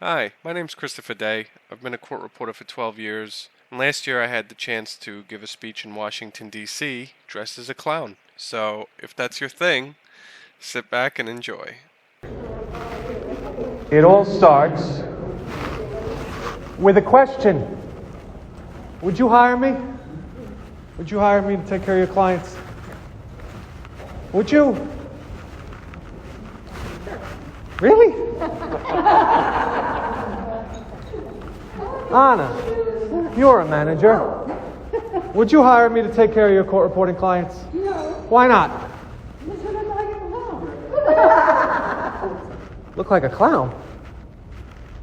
Hi, my name's Christopher Day. I've been a court reporter for 12 years. And last year I had the chance to give a speech in Washington, D.C., dressed as a clown. So, if that's your thing, sit back and enjoy. It all starts with a question. Would you hire me? Would you hire me to take care of your clients? Would you? Really? Anna, you're a manager. Would you hire me to take care of your court reporting clients? No. Why not? Because I look like a clown. Look like a clown.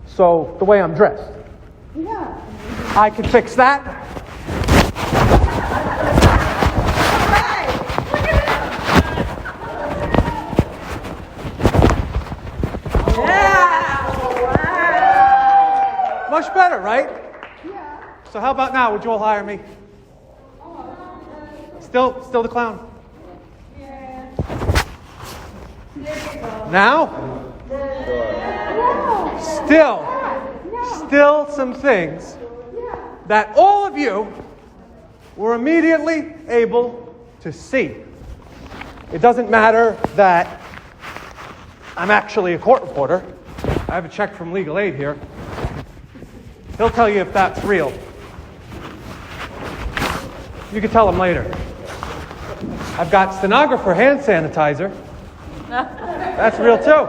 So, the way I'm dressed. Yeah. I can fix that. Hey, look at him. Yeah. Wow. Much better, right? Yeah. So how about now? Would you all hire me? Still the clown. Yeah. There you go. Now? No. Still some things that all of you were immediately able to see. It doesn't matter that I'm actually a court reporter. I have a check from Legal Aid here. He'll tell you if that's real. You can tell him later. I've got stenographer hand sanitizer. That's real too.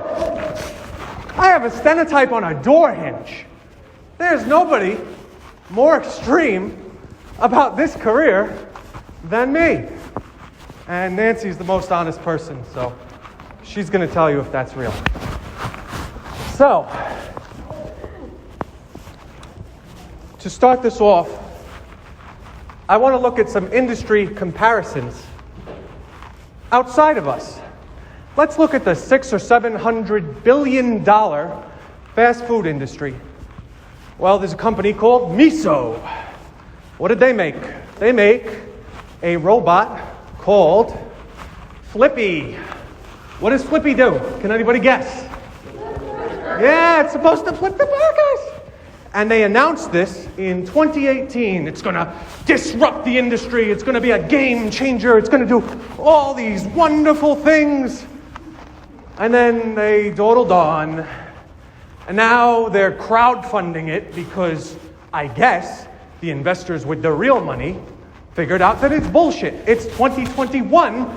I have a stenotype on a door hinge. There's nobody more extreme about this career than me. And Nancy's the most honest person, so she's going to tell you if that's real. So, to start this off, I want to look at some industry comparisons outside of us. Let's look at the $600 or $700 billion fast food industry. Well, there's a company called Miso. What did they make? They make a robot called Flippy. What does Flippy do? Can anybody guess? Yeah, it's supposed to flip the burgers. And they announced this in 2018. It's going to disrupt the industry. It's going to be a game changer. It's going to do all these wonderful things. And then they dawdled on. And now they're crowdfunding it because, I guess, the investors with the real money figured out that it's bullshit. It's 2021.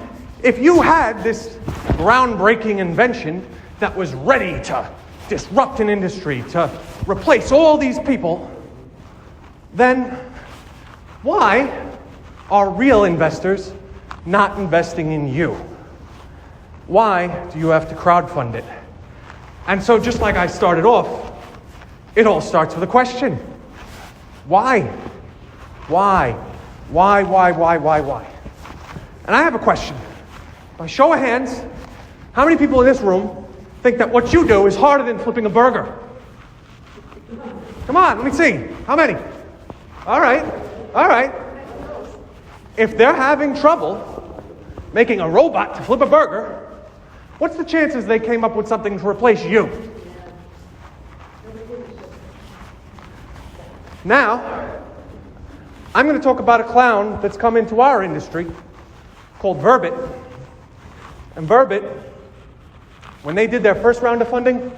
If you had this groundbreaking invention that was ready to disrupt an industry, to replace all these people, then why are real investors not investing in you? Why do you have to crowdfund it? And so just like I started off, it all starts with a question. Why? Why? Why? And I have a question. By show of hands, how many people in this room think that what you do is harder than flipping a burger? Come on, let me see. How many? All right. If they're having trouble making a robot to flip a burger, what's the chances they came up with something to replace you? Now, I'm going to talk about a clown that's come into our industry called Verbit. And Verbit, when they did their first round of funding,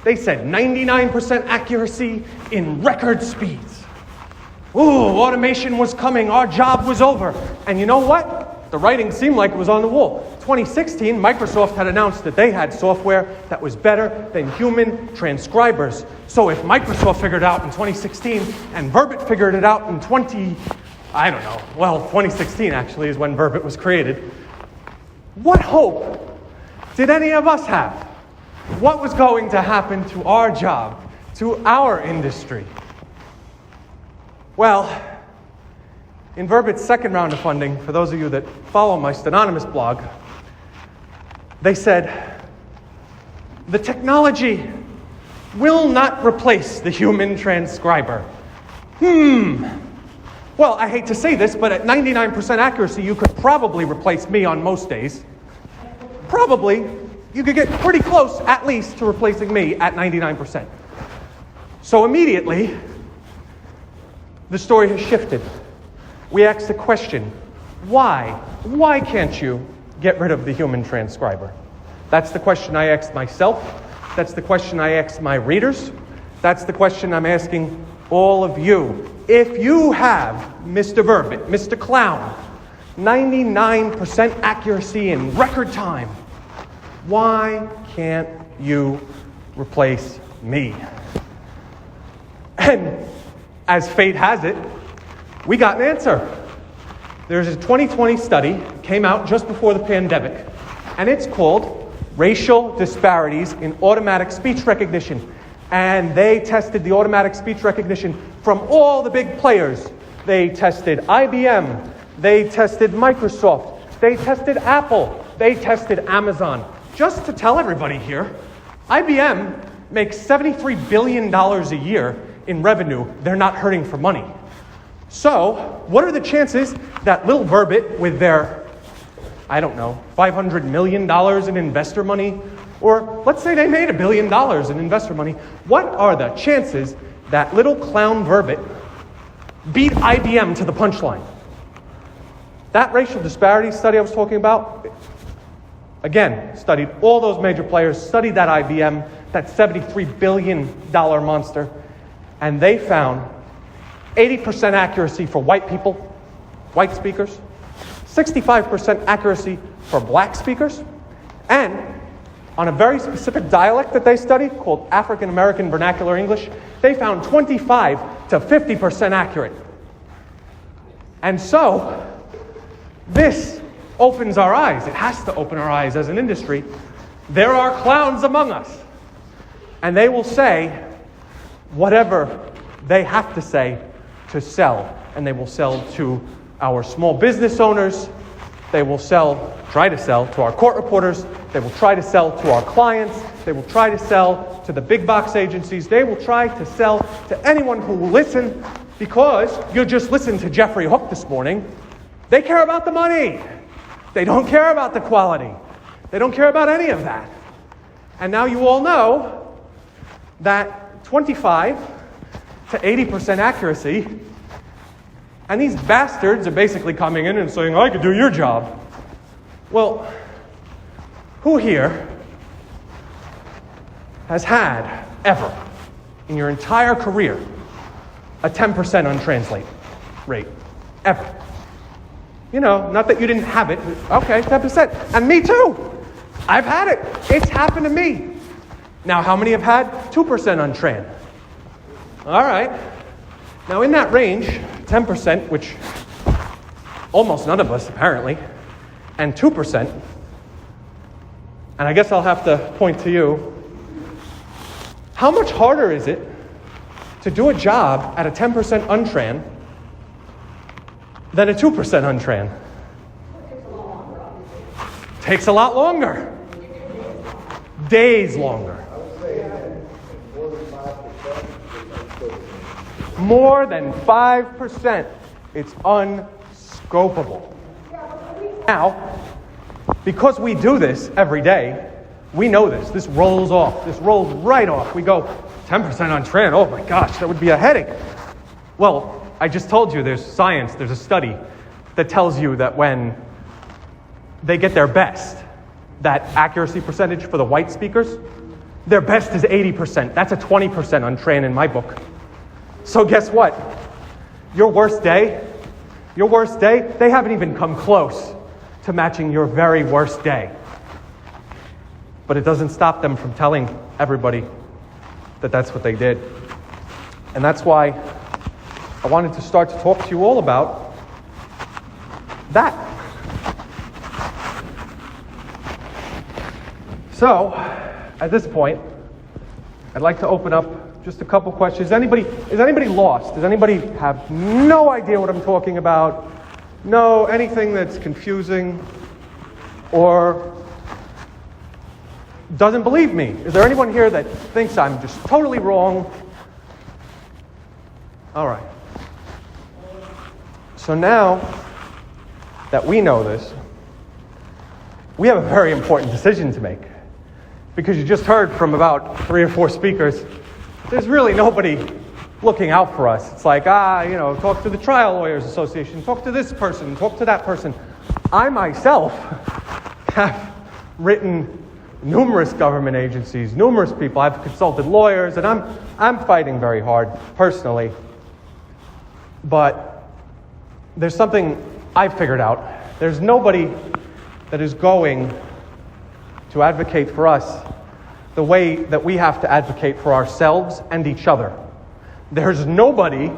they said 99% accuracy in record speeds. Ooh, automation was coming. Our job was over. And you know what? The writing seemed like it was on the wall. 2016, Microsoft had announced that they had software that was better than human transcribers. So if Microsoft figured it out in 2016 and Verbit figured it out in 2016 actually is when Verbit was created, what hope did any of us have? What was going to happen to our job, to our industry? Well, in Verbit's second round of funding, for those of you that follow my Stenonymous blog, they said, the technology will not replace the human transcriber. Well, I hate to say this, but at 99% accuracy, you could probably replace me on most days. Probably. You could get pretty close, at least, to replacing me at 99%. So immediately, the story has shifted. We ask the question, why? Why can't you get rid of the human transcriber? That's the question I asked myself. That's the question I asked my readers. That's the question I'm asking all of you. If you have Mr. Verbit, Mr. Clown, 99% accuracy in record time, why can't you replace me? And as fate has it, we got an answer. There's a 2020 study, came out just before the pandemic, and it's called Racial Disparities in Automatic Speech Recognition. And they tested the automatic speech recognition from all the big players. They tested IBM, they tested Microsoft, they tested Apple, they tested Amazon. Just to tell everybody here, IBM makes $73 billion a year in revenue. They're not hurting for money. So, what are the chances that little Verbit with their, I don't know, $500 million in investor money, or let's say they made $1 billion in investor money, what are the chances that little clown Verbit beat IBM to the punchline? That racial disparity study I was talking about, again, studied all those major players, studied that IBM, that $73 billion monster, and they found 80% accuracy for white people, white speakers, 65% accuracy for black speakers, and on a very specific dialect that they studied called African American Vernacular English, they found 25 to 50% accurate. And so, this opens our eyes. It has to open our eyes as an industry. There are clowns among us. And they will say whatever they have to say to sell. And they will sell to our small business owners. They will try to sell to our court reporters. They will try to sell to our clients. They will try to sell to the big box agencies. They will try to sell to anyone who will listen, because you just listened to Jeffrey Hook this morning. They care about the money. They don't care about the quality. They don't care about any of that. And now you all know that 25 to 80% accuracy, and these bastards are basically coming in and saying, I could do your job. Well, who here has had, ever, in your entire career, a 10% untranslate rate? Ever. You know, not that you didn't have it. Okay, 10%. And me too. I've had it. It's happened to me. Now, how many have had 2% untran? All right. Now, in that range, 10%, which almost none of us, apparently, and 2%, and I guess I'll have to point to you, how much harder is it to do a job at a 10% untran than a 2% untran? Takes a lot longer. Days longer. More than 5%. It's unscopable. Now, because we do this every day, we know this. This rolls off. This rolls right off. We go, 10% untran. Oh my gosh, that would be a headache. Well, I just told you there's science, there's a study that tells you that when they get their best, that accuracy percentage for the white speakers, their best is 80%. That's a 20% untran in my book. So guess what? Your worst day, they haven't even come close to matching your very worst day. But it doesn't stop them from telling everybody that that's what they did. And that's why I wanted to start to talk to you all about that. So, at this point, I'd like to open up just a couple questions. Is anybody lost? Does anybody have no idea what I'm talking about? No, anything that's confusing? Or doesn't believe me? Is there anyone here that thinks I'm just totally wrong? All right. So now that we know this, we have a very important decision to make. Because you just heard from about 3 or 4 speakers there's really nobody looking out for us. It's like, talk to the Trial Lawyers Association, talk to this person, talk to that person. I myself have written numerous government agencies, numerous people. I've consulted lawyers, and I'm fighting very hard personally. But there's something I've figured out. There's nobody that is going to advocate for us the way that we have to advocate for ourselves and each other. There's nobody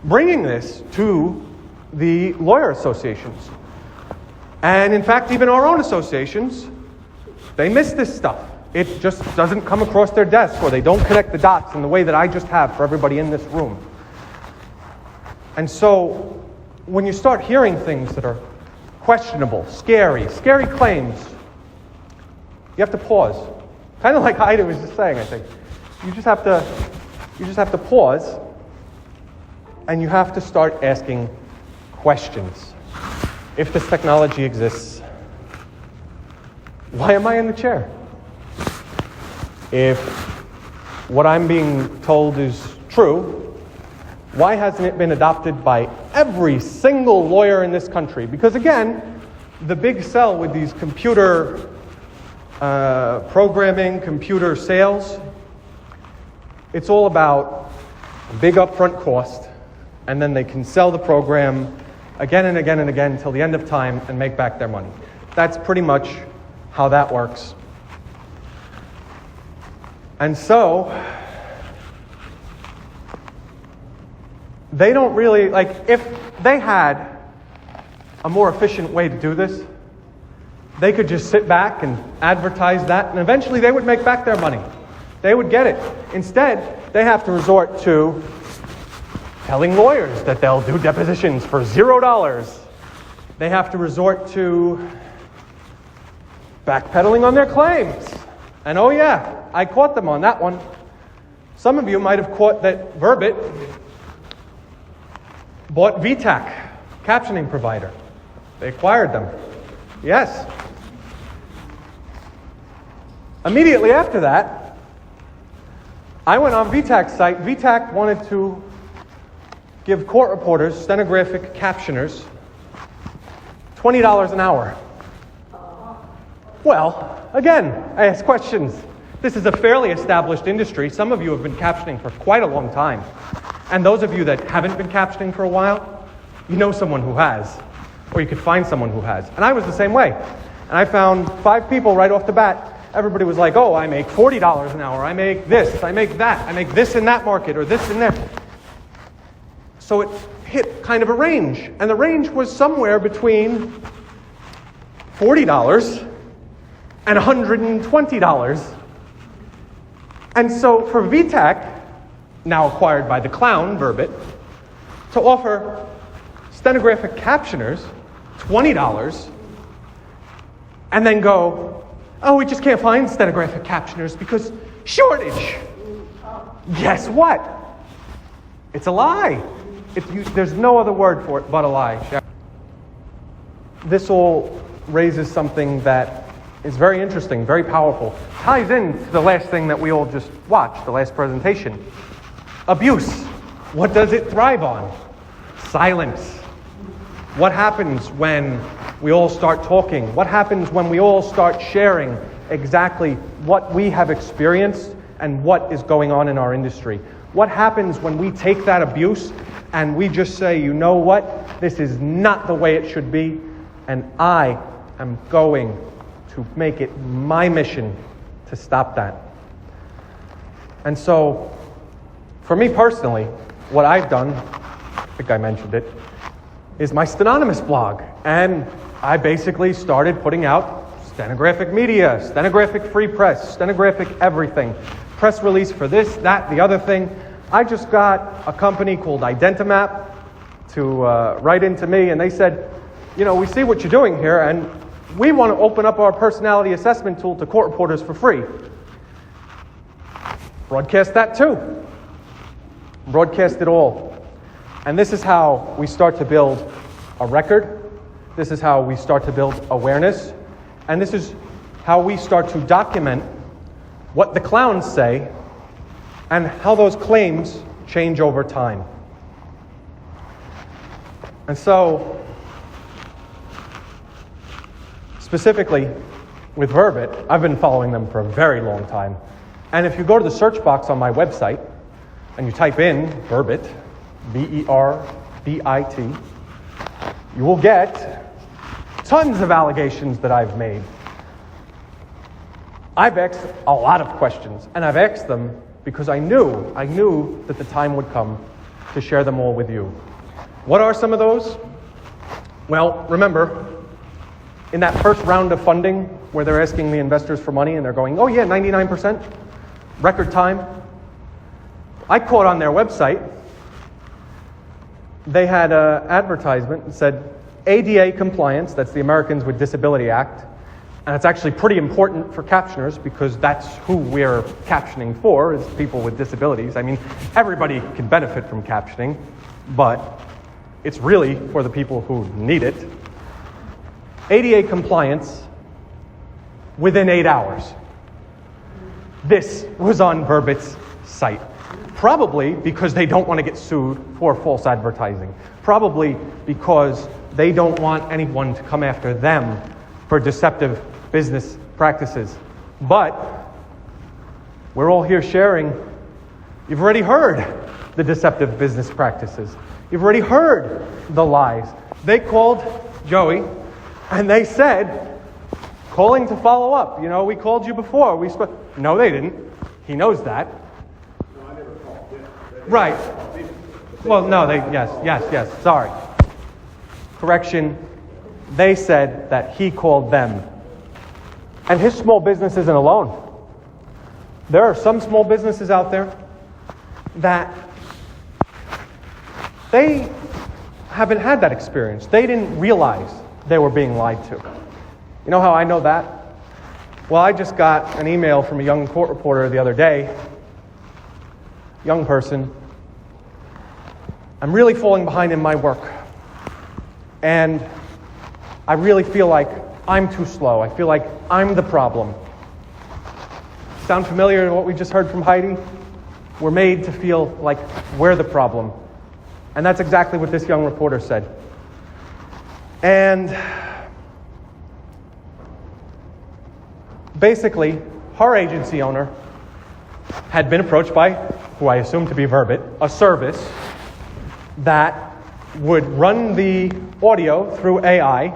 bringing this to the lawyer associations. And in fact, even our own associations, they miss this stuff. It just doesn't come across their desk, or they don't connect the dots in the way that I just have for everybody in this room. And so, when you start hearing things that are questionable, scary claims, you have to pause. Kind of like Ida was just saying, I think. You just have to pause, and you have to start asking questions. If this technology exists, why am I in the chair? If what I'm being told is true, why hasn't it been adopted by every single lawyer in this country? Because again, the big sell with these computer programming, computer sales, it's all about a big upfront cost, and then they can sell the program again and again and again until the end of time and make back their money. That's pretty much how that works. And so, they don't really, if they had a more efficient way to do this, they could just sit back and advertise that, and eventually they would make back their money. They would get it. Instead, they have to resort to telling lawyers that they'll do depositions for $0. They have to resort to backpedaling on their claims. And oh yeah, I caught them on that one. Some of you might have caught that Verbit bought VTAC, captioning provider. They acquired them. Yes. Immediately after that, I went on VTAC's site. VTAC wanted to give court reporters, stenographic captioners, $20 an hour. Well, again, I ask questions. This is a fairly established industry. Some of you have been captioning for quite a long time. And those of you that haven't been captioning for a while, you know someone who has. Or you could find someone who has. And I was the same way. And I found 5 people right off the bat. Everybody was like, oh, I make $40 an hour. I make this. I make that. I make this in that market or this in there. So it hit kind of a range. And the range was somewhere between $40 and $120. And so for VTAC, now acquired by the clown, Verbit, to offer stenographic captioners $20 and then go, oh, we just can't find stenographic captioners because shortage. Guess what? It's a lie. There's no other word for it but a lie. This all raises something that is very interesting, very powerful. Ties in to the last thing that we all just watched, the last presentation. Abuse. What does it thrive on? Silence. What happens when we all start talking? What happens when we all start sharing exactly what we have experienced and what is going on in our industry? What happens when we take that abuse and we just say, you know what? This is not the way it should be, and I am going to make it my mission to stop that. And so, for me personally, what I've done, I think I mentioned it, is my Stenonymous blog. And I basically started putting out stenographic media, stenographic free press, stenographic everything. Press release for this, that, the other thing. I just got a company called Identimap to write into me, and they said, you know, we see what you're doing here, and we want to open up our personality assessment tool to court reporters for free. Broadcast that too. Broadcast it all. And this is how we start to build a record. This is how we start to build awareness. And this is how we start to document what the clowns say and how those claims change over time. And so, specifically with Verbit, I've been following them for a very long time. And if you go to the search box on my website and you type in Verbit, V-E-R-B-I-T, you will get tons of allegations that I've made. I've asked a lot of questions, and I've asked them because I knew that the time would come to share them all with you. What are some of those? Well, remember, in that first round of funding where they're asking the investors for money and they're going, oh yeah, 99%, record time. I caught on their website, they had an advertisement that said ADA compliance, that's the Americans with Disability Act, and it's actually pretty important for captioners because that's who we're captioning for, is people with disabilities. I mean, everybody can benefit from captioning, but it's really for the people who need it. ADA compliance within 8 hours. This was on Verbit's site. Probably because they don't want to get sued for false advertising. Probably because they don't want anyone to come after them for deceptive business practices. But we're all here sharing. You've already heard the deceptive business practices. You've already heard the lies. They called Joey and they said, calling to follow up. You know, we called you before. No, they didn't. He knows that. No, I never called. Yeah. Right. Well, no, yes, sorry. Correction, they said that he called them. And his small business isn't alone. There are some small businesses out there that they haven't had that experience. They didn't realize they were being lied to. You know how I know that? Well, I just got an email from a young court reporter the other day. Young person. I'm really falling behind in my work. And I really feel like I'm too slow. I feel like I'm the problem. Sound familiar to what we just heard from Heidi? We're made to feel like we're the problem. And that's exactly what this young reporter said. And basically, her agency owner had been approached by, who I assume to be Verbit, a service that would run the audio through AI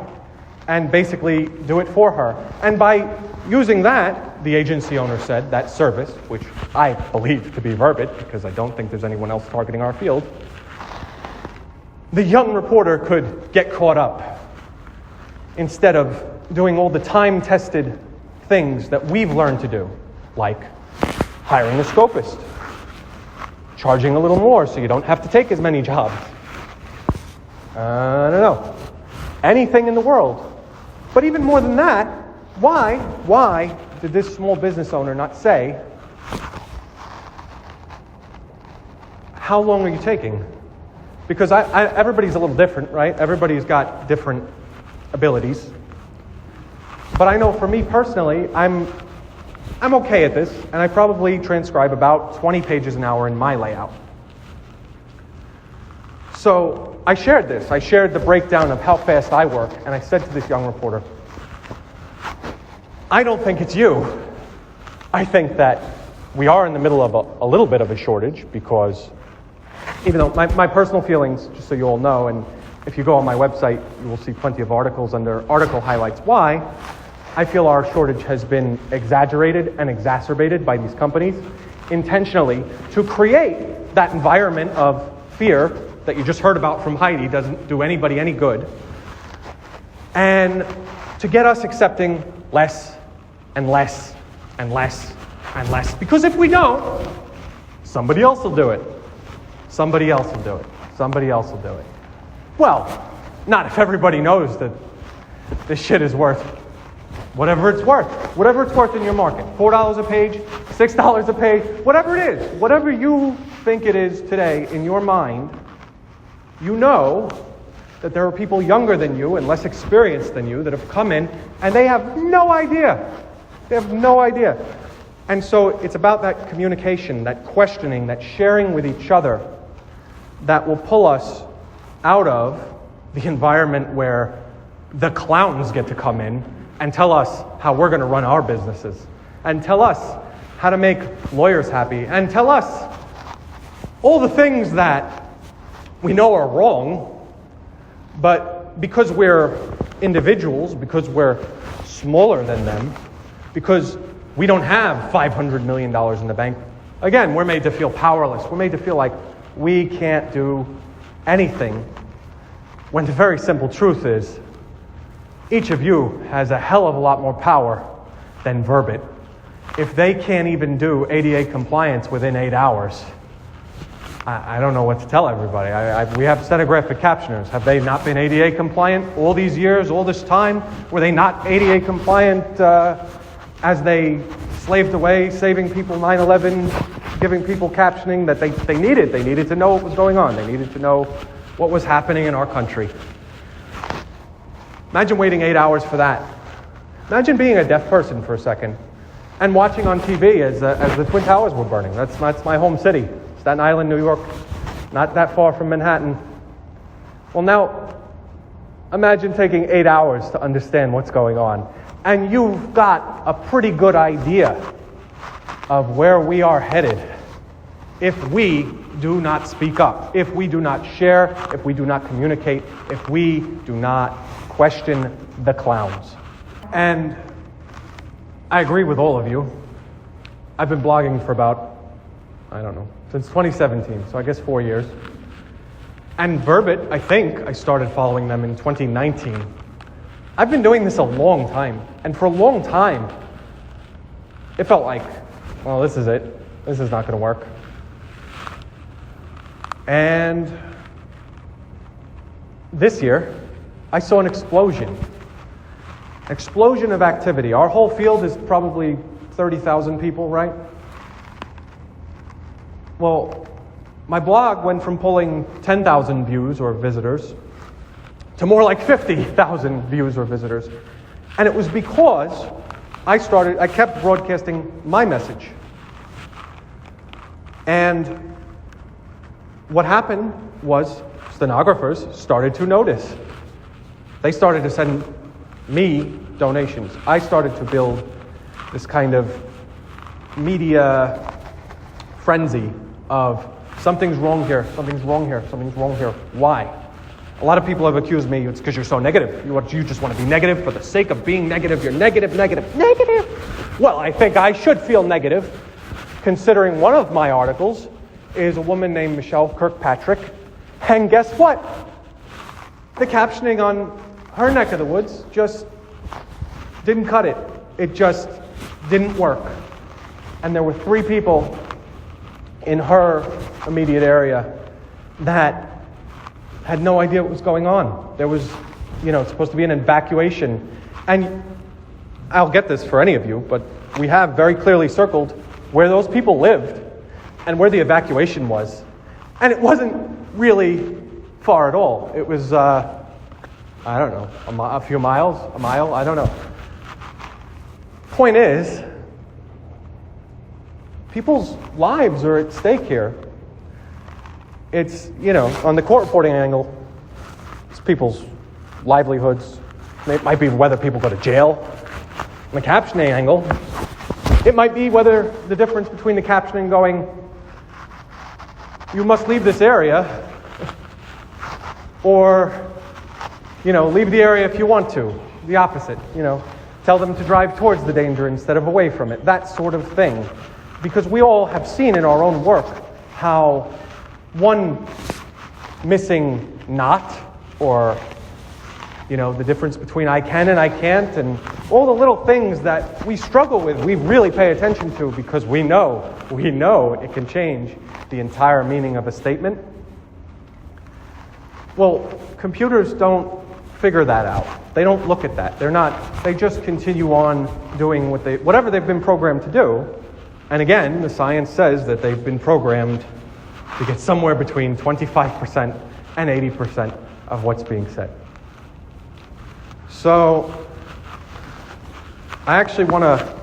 and basically do it for her. And by using that, the agency owner said, that service, which I believe to be Verbit, because I don't think there's anyone else targeting our field, the young reporter could get caught up instead of doing all the time-tested things that we've learned to do, like hiring a scopist, charging a little more so you don't have to take as many jobs. I don't know. Anything in the world. But even more than that, why did this small business owner not say, how long are you taking? Because everybody's a little different, right? Everybody's got different abilities. But I know for me personally, I'm okay at this, and I probably transcribe about 20 pages an hour in my layout. So I shared this. I shared the breakdown of how fast I work, and I said to this young reporter, I don't think it's you. I think that we are in the middle of a little bit of a shortage because, even though my personal feelings, just so you all know, and if you go on my website, you will see plenty of articles under article highlights why I feel our shortage has been exaggerated and exacerbated by these companies intentionally to create that environment of fear that you just heard about from Heidi doesn't do anybody any good, and to get us accepting less and less and less and less. Because if we don't, somebody else will do it. Somebody else will do it. Somebody else will do it. Well, not if everybody knows that this shit is worth whatever it's worth. Whatever it's worth in your market. $4 a page, $6 a page, whatever it is. Whatever you think it is today in your mind, you know that there are people younger than you and less experienced than you that have come in and they have no idea. They have no idea. And so it's about that communication, that questioning, that sharing with each other that will pull us out of the environment where the clowns get to come in and tell us how we're going to run our businesses, and tell us how to make lawyers happy, and tell us all the things that we know are wrong, but because we're individuals, because we're smaller than them, because we don't have $500 million in the bank, again, we're made to feel powerless. We're made to feel like we can't do anything, when the very simple truth is, each of you has a hell of a lot more power than Verbit. If they can't even do ADA compliance within 8 hours, I don't know what to tell everybody. We have stenographic captioners. Have they not been ADA compliant all these years, all this time? Were they not ADA compliant as they slaved away, saving people 9/11, giving people captioning that they needed? They needed to know what was going on. They needed to know what was happening in our country. Imagine waiting 8 hours for that. Imagine being a deaf person for a second and watching on TV as the Twin Towers were burning. That's my home city, Staten Island, New York, not that far from Manhattan. Well, now, imagine taking 8 hours to understand what's going on. And you've got a pretty good idea of where we are headed if we do not speak up, if we do not share, if we do not communicate, if we do not question the clowns. And I agree with all of you. I've been blogging for about, since 2017, so I guess 4 years. And Verbit, I think I started following them in 2019. I've been doing this a long time. And for a long time, it felt like, well, this is it. This is not going to work. And this year, I saw an explosion of activity. Our whole field is probably 30,000 people, right? Well, my blog went from pulling 10,000 views or visitors to more like 50,000 views or visitors. And it was because I kept broadcasting my message. And what happened was stenographers started to notice. They started to send me donations. I started to build this kind of media frenzy of something's wrong here, something's wrong here, something's wrong here. Why? A lot of people have accused me, it's because you're so negative. You just want to be negative for the sake of being negative. You're negative. Well, I think I should feel negative, considering one of my articles is a woman named Michelle Kirkpatrick. And guess what? The captioning on her neck of the woods just didn't cut it. It just didn't work. And there were 3 people in her immediate area that had no idea what was going on. There was, it's supposed to be an evacuation. And I'll get this for any of you, but we have very clearly circled where those people lived and where the evacuation was. And it wasn't really far at all. It was, a few miles, a mile, I don't know. Point is, people's lives are at stake here. It's, on the court reporting angle, it's people's livelihoods. It might be whether people go to jail. On the captioning angle, it might be whether the difference between the captioning going, you must leave this area, or, leave the area if you want to. The opposite, tell them to drive towards the danger instead of away from it. That sort of thing. Because we all have seen in our own work how one missing knot, or, the difference between I can and I can't, and all the little things that we struggle with, we really pay attention to because we know it can change the entire meaning of a statement. Well, computers don't figure that out. They don't look at that. They just continue on doing whatever they've been programmed to do. And again, the science says that they've been programmed to get somewhere between 25% and 80% of what's being said. So, I actually want to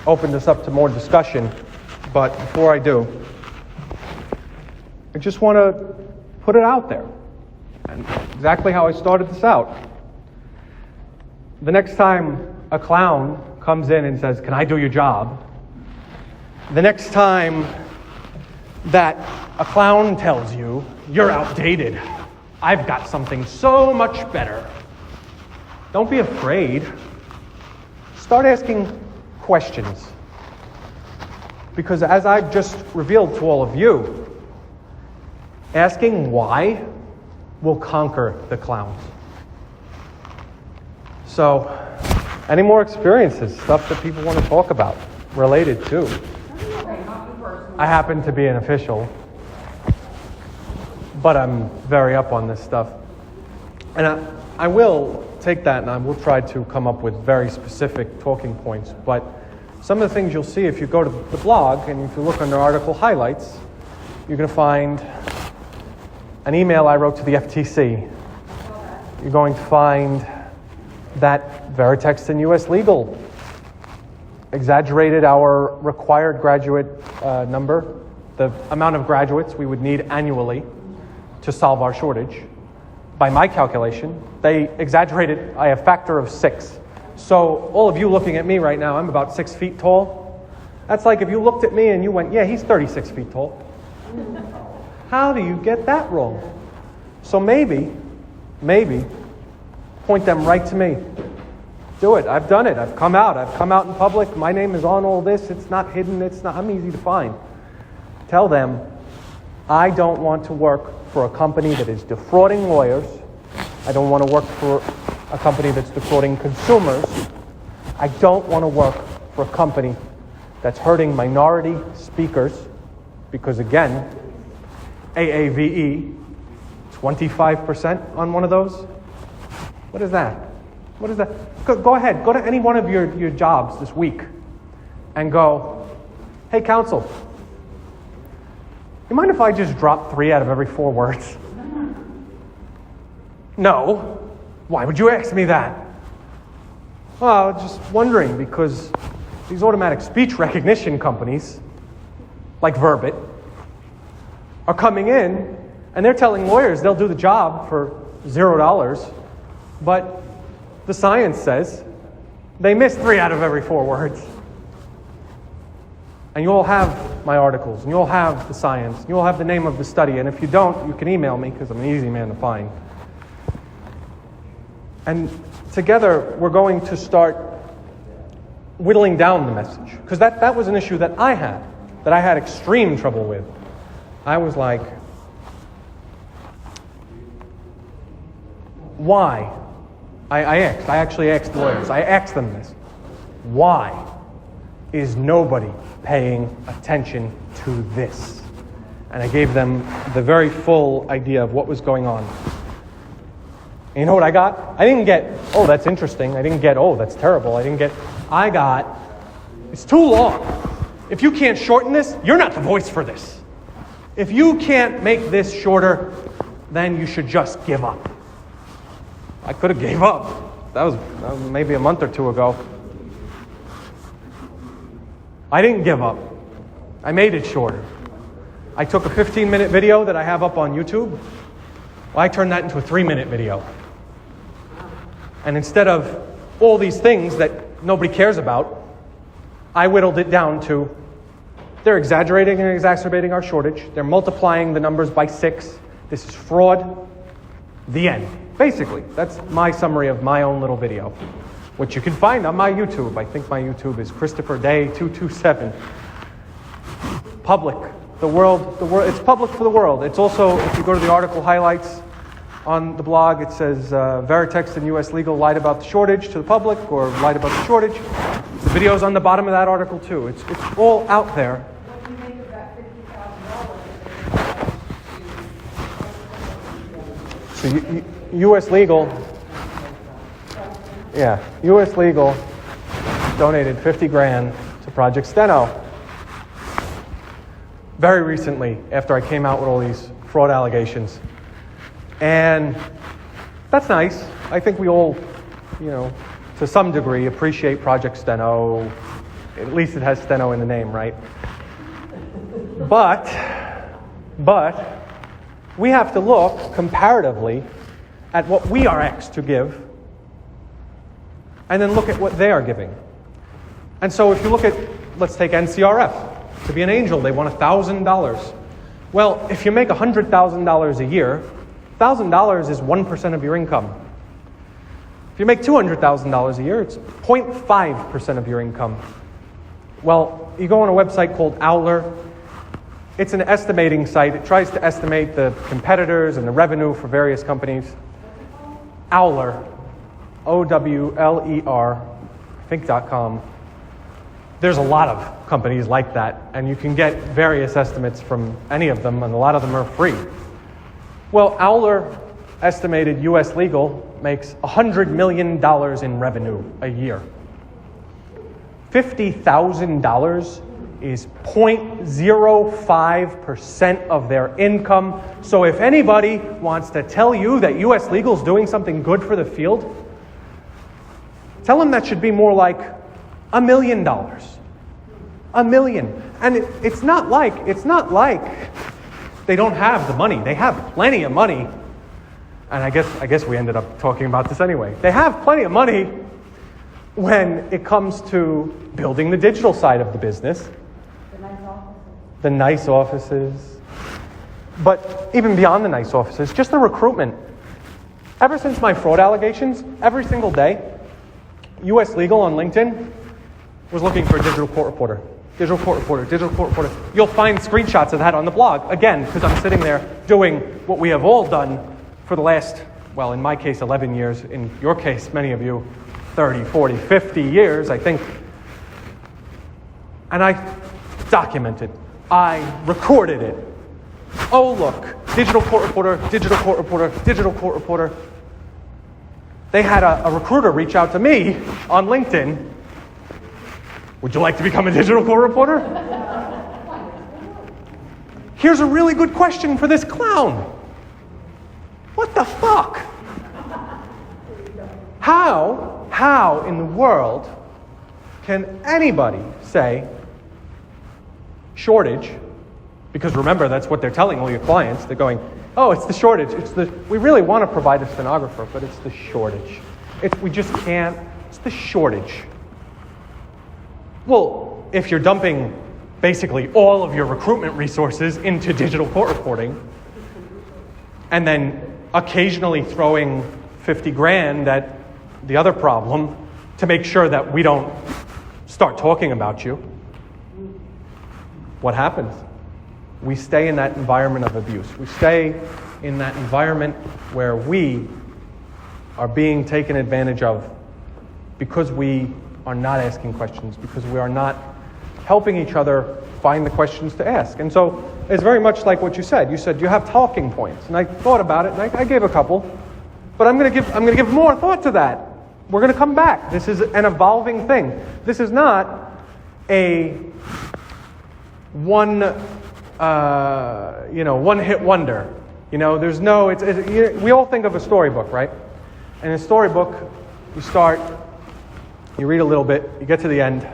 open this up to more discussion, but before I do, I just want to put it out there. And exactly how I started this out. The next time a clown comes in and says, "Can I do your job?" The next time that a clown tells you, "You're outdated. I've got something so much better." Don't be afraid. Start asking questions. Because as I've just revealed to all of you, asking why will conquer the clowns. So, any more experiences, stuff that people want to talk about, related to? I happen to be an official, but I'm very up on this stuff. And I will take that and I will try to come up with very specific talking points. But some of the things you'll see if you go to the blog and if you look under article highlights, you're going to find an email I wrote to the FTC. You're going to find that Veritext and US Legal exaggerated our required graduate number, the amount of graduates we would need annually to solve our shortage. By my calculation, they exaggerated by a factor of 6. So all of you looking at me right now, I'm about 6 feet tall. That's like if you looked at me and you went, "Yeah, he's 36 feet tall." How do you get that wrong? So maybe, point them right to me. Do it. I've done it. I've come out in public. My name is on all this. It's not hidden. I'm easy to find. Tell them, I don't want to work for a company that is defrauding lawyers. I don't want to work for a company that's defrauding consumers. I don't want to work for a company that's hurting minority speakers, because again, AAVE, 25% on one of those? What is that? What is that? Go ahead, go to any one of your jobs this week and go, "Hey, counsel, you mind if I just drop 3 out of every 4 words?" No. Why would you ask me that? Well, just wondering, because these automatic speech recognition companies, like Verbit, are coming in and they're telling lawyers they'll do the job for $0, but the science says they miss 3 out of every 4 words. And you all have my articles, and you all have the science, and you all have the name of the study, and if you don't, you can email me, because I'm an easy man to find. And together, we're going to start whittling down the message. Because that was an issue that I had extreme trouble with. I was like, why? I actually asked lawyers. I asked them this. Why is nobody paying attention to this? And I gave them the very full idea of what was going on. And you know what I got? I didn't get, "Oh, that's interesting." I didn't get, "Oh, that's terrible." I got, "It's too long. If you can't shorten this, you're not the voice for this. If you can't make this shorter, then you should just give up." I could have gave up. That was maybe a month or 2 ago. I didn't give up. I made it shorter. I took a 15-minute video that I have up on YouTube. Well, I turned that into a 3-minute video. And instead of all these things that nobody cares about, I whittled it down to, they're exaggerating and exacerbating our shortage. They're multiplying the numbers by 6. This is fraud. The end. Basically, that's my summary of my own little video, which you can find on my YouTube. I think my YouTube is Christopher Day 227. Public. The world. It's public for the world. It's also, if you go to the article highlights on the blog, it says Veritext and US Legal lied about the shortage to the public, or lied about the shortage. The video's on the bottom of that article too. It's all out there. What do you make of that $50,000? So US Legal, US Legal donated $50,000 to Project Steno very recently, after I came out with all these fraud allegations. And that's nice. I think we all, to some degree, appreciate Project Steno. At least it has steno in the name, right? But we have to look comparatively at what we are asked to give and then look at what they are giving. And so if you look at, let's take NCRF. To be an angel, they want $1,000. Well, if you make $100,000 a year, $1,000 is 1% of your income. If you make $200,000 a year, it's 0.5% of your income. Well, you go on a website called Owler. It's an estimating site. It tries to estimate the competitors and the revenue for various companies. Owler, O-W-L-E-R, think.com. There's a lot of companies like that, and you can get various estimates from any of them, and a lot of them are free. Well, Owler estimated U.S. Legal makes $100 million in revenue a year. $50,000 is 0.05% of their income. So if anybody wants to tell you that U.S. Legal is doing something good for the field, tell them that should be more like $1 million. $1 million. And it's not like they don't have the money. They have plenty of money. And I guess we ended up talking about this anyway. They have plenty of money when it comes to building the digital side of the business. The nice offices. But even beyond the nice offices, just the recruitment. Ever since my fraud allegations, every single day, U.S. Legal on LinkedIn was looking for a digital court reporter. Digital court reporter, digital court reporter. You'll find screenshots of that on the blog. Again, because I'm sitting there doing what we have all done for the last, well, in my case, 11 years. In your case, many of you, 30, 40, 50 years, I think. And I documented. I recorded it. Oh, look, digital court reporter, digital court reporter, digital court reporter. They had a recruiter reach out to me on LinkedIn. Would you like to become a digital court reporter? Here's a really good question for this clown. What the fuck? How in the world can anybody say shortage? Because remember, that's what they're telling all your clients. They're going, oh, it's the shortage. We really want to provide a stenographer, but it's the shortage. We just can't. It's the shortage. Well, if you're dumping basically all of your recruitment resources into digital court reporting, and then occasionally throwing 50 grand at the other problem to make sure that we don't start talking about you, what happens? We stay in that environment of abuse. We stay in that environment where we are being taken advantage of because we are not asking questions, because we are not helping each other find the questions to ask. And so it's very much like what you said. You said you have talking points, and I thought about it, and I gave a couple, but I'm going to give more thought to that. We're going to come back. This is an evolving thing. This is not a one-hit wonder. There's no. We all think of a storybook, right? And in a storybook, you start, you read a little bit, you get to the end.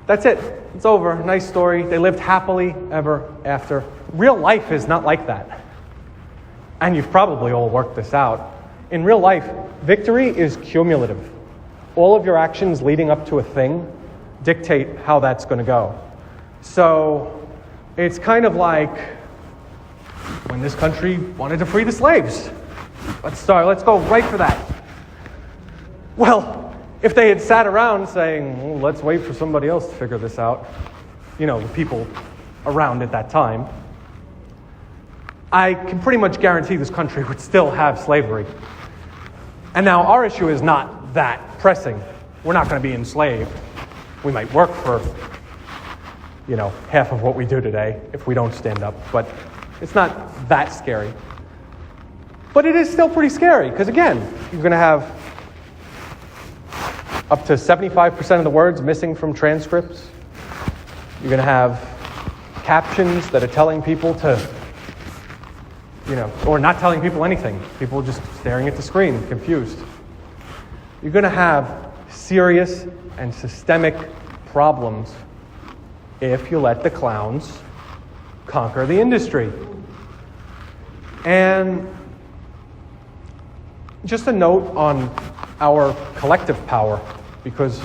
That's it. It's over. Nice story. They lived happily ever after. Real life is not like that. And you've probably all worked this out. In real life, victory is cumulative. All of your actions leading up to a thing dictate how that's going to go. So it's kind of like when this country wanted to free the slaves. Let's go right for that. Well, if they had sat around saying, let's wait for somebody else to figure this out, the people around at that time, I can pretty much guarantee this country would still have slavery. And now our issue is not that pressing. We're not going to be enslaved. We might work for, half of what we do today if we don't stand up, but it's not that scary. But it is still pretty scary because, again, you're going to have up to 75% of the words missing from transcripts. You're going to have captions that are telling people to, or not telling people anything. People just staring at the screen, confused. You're going to have serious and systemic problems if you let the clowns conquer the industry. And just a note on our collective power, because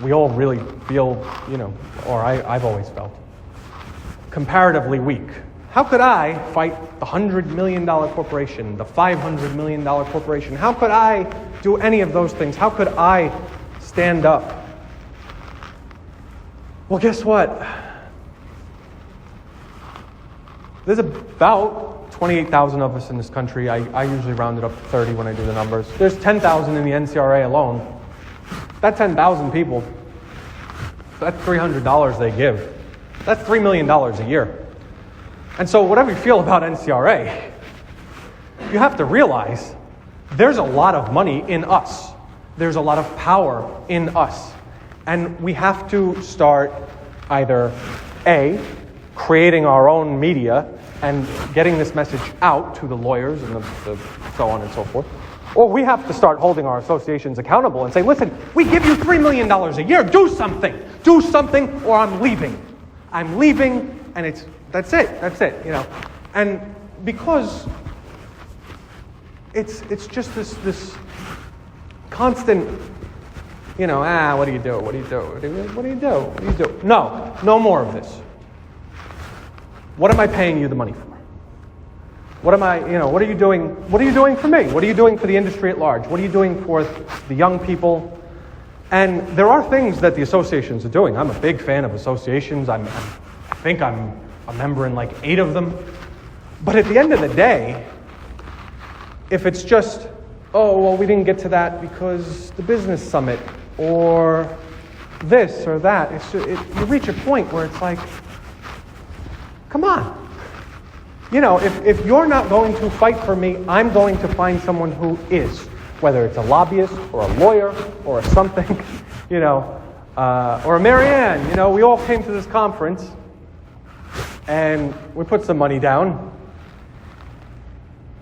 we all really feel, or I've always felt, comparatively weak. How could I fight the $100 million corporation, the $500 million corporation? How could I do any of those things? How could I stand up? Well, guess what? There's about 28,000 of us in this country. I usually round it up to 30 when I do the numbers. There's 10,000 in the NCRA alone. That 10,000 people, that's $300 they give. That's $3 million a year. And so whatever you feel about NCRA, you have to realize there's a lot of money in us. There's a lot of power in us. And we have to start either A, creating our own media and getting this message out to the lawyers and the so on and so forth, or we have to start holding our associations accountable and say, listen, we give you $3 million a year, do something, or I'm leaving. I'm leaving, and that's it, And because it's just this constant, what do you do? No more of this. What am I paying you the money for? What are you doing? What are you doing for me? What are you doing for the industry at large? What are you doing for the young people? And there are things that the associations are doing. I'm a big fan of associations. I think I'm a member in like 8 of them. But at the end of the day, if it's just, we didn't get to that because the business summit or this or that, you reach a point where it's like, come on. If you're not going to fight for me, I'm going to find someone who is, whether it's a lobbyist or a lawyer or something, or a Marianne. We all came to this conference and we put some money down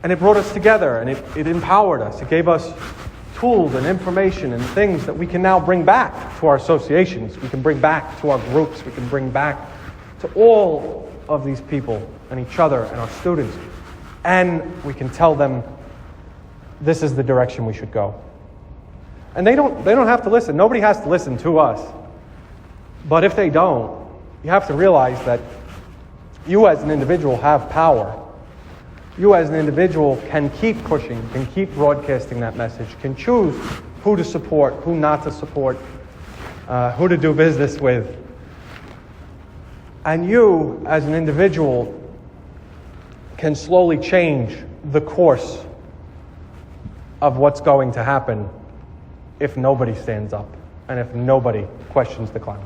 and it brought us together and it empowered us. It gave us tools and information and things that we can now bring back to our associations. We can bring back to our groups. We can bring back to all of these people and each other and our students. And we can tell them this is the direction we should go. And they don't have to listen. Nobody has to listen to us. But if they don't, you have to realize that you as an individual have power. You as an individual can keep pushing, can keep broadcasting that message, can choose who to support, who not to support, who to do business with. And you, as an individual, can slowly change the course of what's going to happen if nobody stands up and if nobody questions the clown.